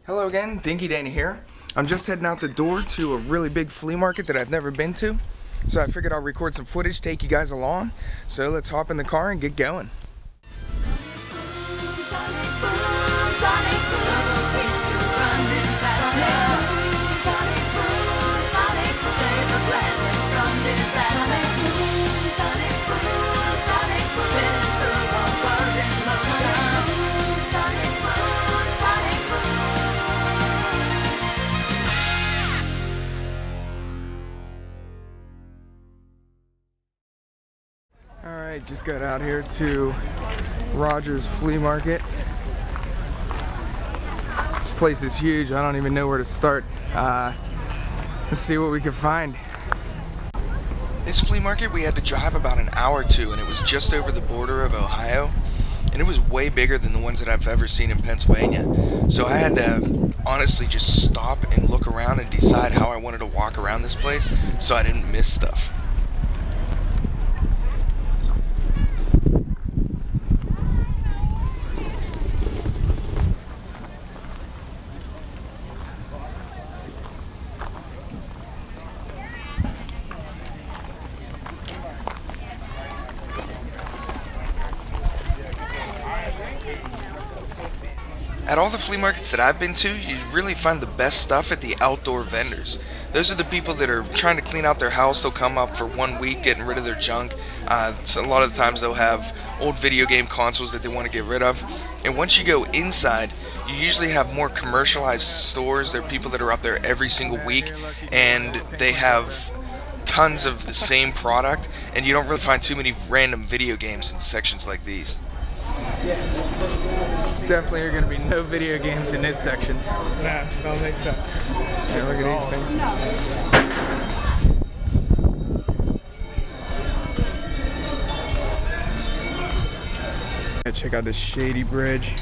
Hello again, Dinky Danny here. I'm just heading out the door to a really big flea market that I've never been to. So I figured I'll record some footage, take you guys along. So let's hop in the car and get going. Alright, just got out here to Rogers Flea Market. This place is huge, I don't even know where to start. Let's see what we can find. This flea market we had to drive about an hour to, and it was just over the border of Ohio, and it was way bigger than the ones that I've ever seen in Pennsylvania. So I had to honestly just stop and look around and decide how I wanted to walk around this place so I didn't miss stuff. At all the flea markets that I've been to, you really find the best stuff at the outdoor vendors. Those are the people that are trying to clean out their house. They'll come up for 1 week getting rid of their junk. So a lot of the times they'll have old video game consoles that they want to get rid of. And once you go inside, you usually have more commercialized stores. There are people that are up there every single week, and they have tons of the same product, and you don't really find too many random video games in sections like these. Definitely are going to be no video games in this section. Nah, don't think so. Yeah, look at these things. Yeah, check out this shady bridge.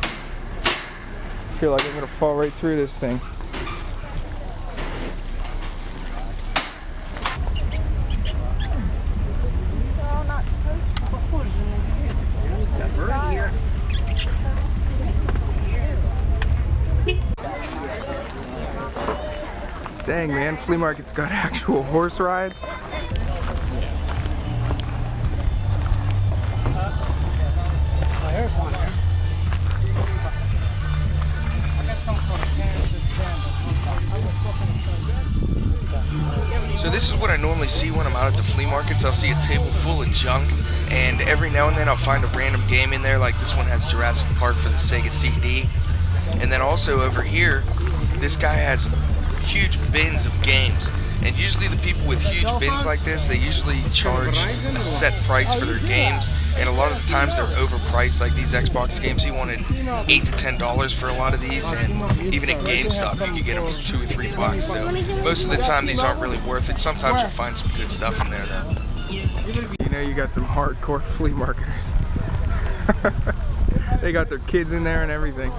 I feel like I'm going to fall right through this thing. Dang, man, flea market's got actual horse rides. So this is what I normally see when I'm out at the flea markets. I'll see a table full of junk, and every now and then I'll find a random game in there, like this one has Jurassic Park for the Sega CD. And then also over here, this guy has huge bins of games, and usually the people with huge bins like this, they usually charge a set price for their games, and a lot of the times they're overpriced. Like these Xbox games, he wanted $8 to $10 for a lot of these, and even at GameStop you can get them for $2 or $3. So most of the time these aren't really worth it. Sometimes you'll find some good stuff in there though. You know, you got some hardcore flea marketers. They got their kids in there and everything.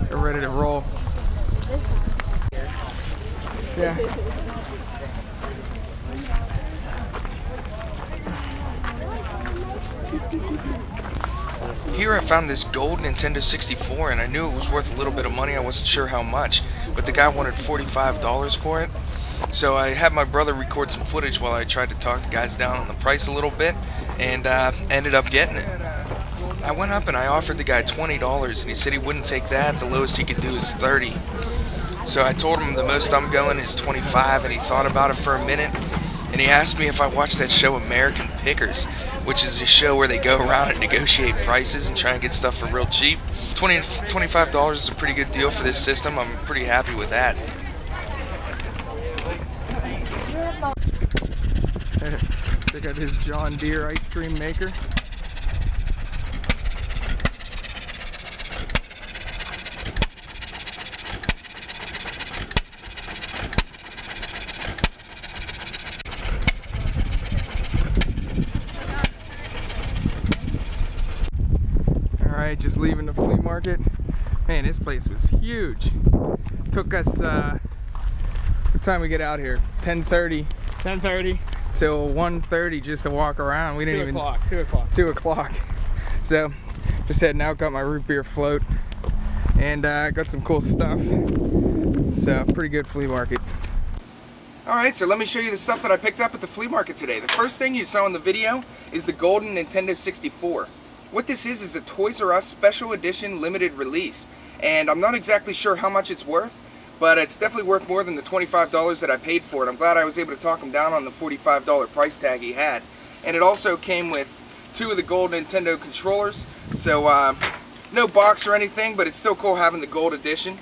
They're ready to roll. Yeah. Here I found this gold Nintendo 64, and I knew it was worth a little bit of money. I wasn't sure how much, but the guy wanted $45 for it. So I had my brother record some footage while I tried to talk the guys down on the price a little bit, and ended up getting it. I went up and I offered the guy $20, and he said he wouldn't take that. The lowest he could do is $30. So I told him the most I'm going is $25, and he thought about it for a minute, and he asked me if I watched that show American Pickers, which is a show where they go around and negotiate prices and try and get stuff for real cheap. $25 is a pretty good deal for this system. I'm pretty happy with that. Check out his John Deere ice cream maker. Alright, just leaving the flea market. Man, this place was huge. Took us, what time we get out here? 10:30. 10:30. Till 1:30 just to walk around. We didn't 2 o'clock. 2 o'clock. So, just heading out, got my root beer float. and got some cool stuff. So pretty good flea market. Alright, so let me show you the stuff that I picked up at the flea market today. The first thing you saw in the video is the golden Nintendo 64. What this is a Toys R Us special edition limited release, and I'm not exactly sure how much it's worth, but it's definitely worth more than the $25 that I paid for it. I'm glad I was able to talk him down on the $45 price tag he had. And it also came with 2 of the gold Nintendo controllers, so no box or anything, but it's still cool having the gold edition.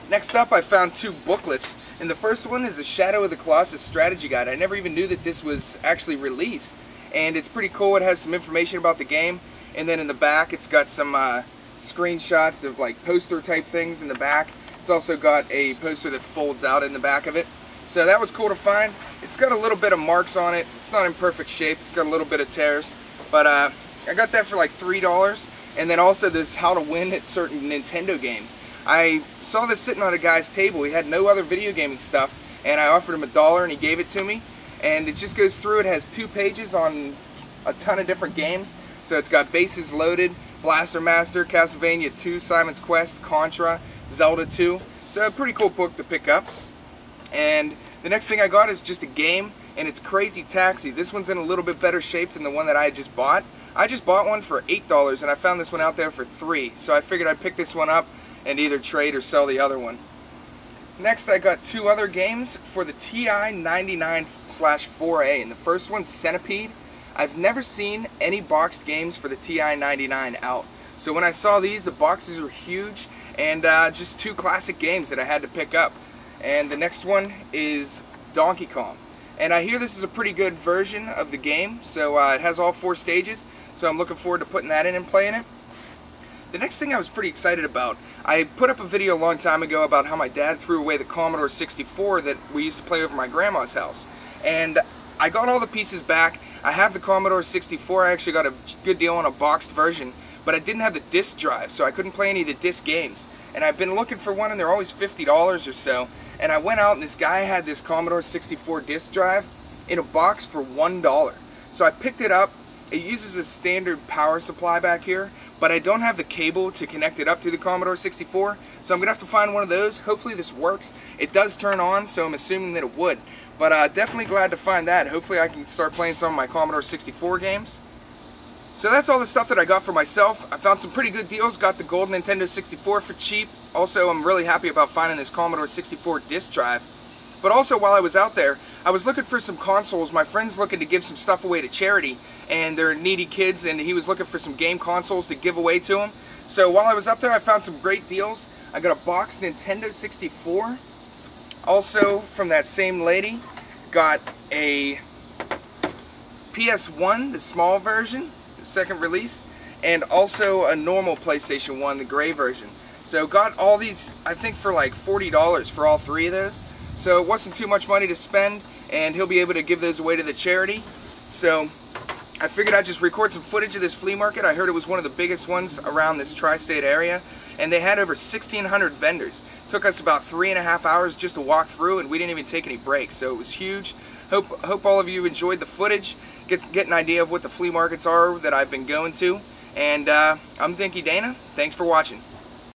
Next up, I found 2 booklets, and the first one is a Shadow of the Colossus strategy guide. I never even knew that this was actually released, and it's pretty cool. It has some information about the game, and then in the back it's got some screenshots of like poster type things in the back. It's also got a poster that folds out in the back of it, so that was cool to find. It's got a little bit of marks on it. It's not in perfect shape. It's got a little bit of tears, but I got that for like $3. And then also this how to win at certain Nintendo games. I saw this sitting on a guy's table. He had no other video gaming stuff, and I offered him $1 and he gave it to me. And it just goes through. It has 2 pages on a ton of different games. So it's got Bases Loaded, Blaster Master, Castlevania 2, Simon's Quest, Contra, Zelda 2. So a pretty cool book to pick up. And the next thing I got is just a game, and it's Crazy Taxi. This one's in a little bit better shape than the one that I had just bought. I just bought one for $8, and I found this one out there for $3. So I figured I'd pick this one up and either trade or sell the other one. Next, I got 2 other games for the TI-99/4A, and the first one's Centipede. I've never seen any boxed games for the TI-99 out. So when I saw these, the boxes are huge, and just 2 classic games that I had to pick up. And the next one is Donkey Kong. And I hear this is a pretty good version of the game, so it has all 4 stages, so I'm looking forward to putting that in and playing it. The next thing I was pretty excited about, I put up a video a long time ago about how my dad threw away the Commodore 64 that we used to play over my grandma's house. And I got all the pieces back. I have the Commodore 64. I actually got a good deal on a boxed version, but I didn't have the disc drive, so I couldn't play any of the disc games. And I've been looking for one, and they're always $50 or so. And I went out, and this guy had this Commodore 64 disc drive in a box for $1. So I picked it up. It uses a standard power supply back here, but I don't have the cable to connect it up to the Commodore 64, so I'm going to have to find one of those. Hopefully this works. It does turn on, so I'm assuming that it would. But definitely glad to find that. Hopefully I can start playing some of my Commodore 64 games. So that's all the stuff that I got for myself. I found some pretty good deals. Got the gold Nintendo 64 for cheap. Also, I'm really happy about finding this Commodore 64 disc drive. But also, while I was out there, I was looking for some consoles. My friend's looking to give some stuff away to charity, and they're needy kids, and he was looking for some game consoles to give away to them. So while I was up there, I found some great deals. I got a boxed Nintendo 64. Also, from that same lady, got a PS1, the small version, the second release, and also a normal PlayStation 1, the gray version. So got all these, I think, for like $40 for all 3 of those. So it wasn't too much money to spend, and he'll be able to give those away to the charity. So I figured I'd just record some footage of this flea market. I heard it was one of the biggest ones around this tri-state area, and they had over 1,600 vendors. It took us about 3.5 hours just to walk through, and we didn't even take any breaks, so it was huge. Hope all of you enjoyed the footage, get an idea of what the flea markets are that I've been going to. And I'm Dinky Dana. Thanks for watching.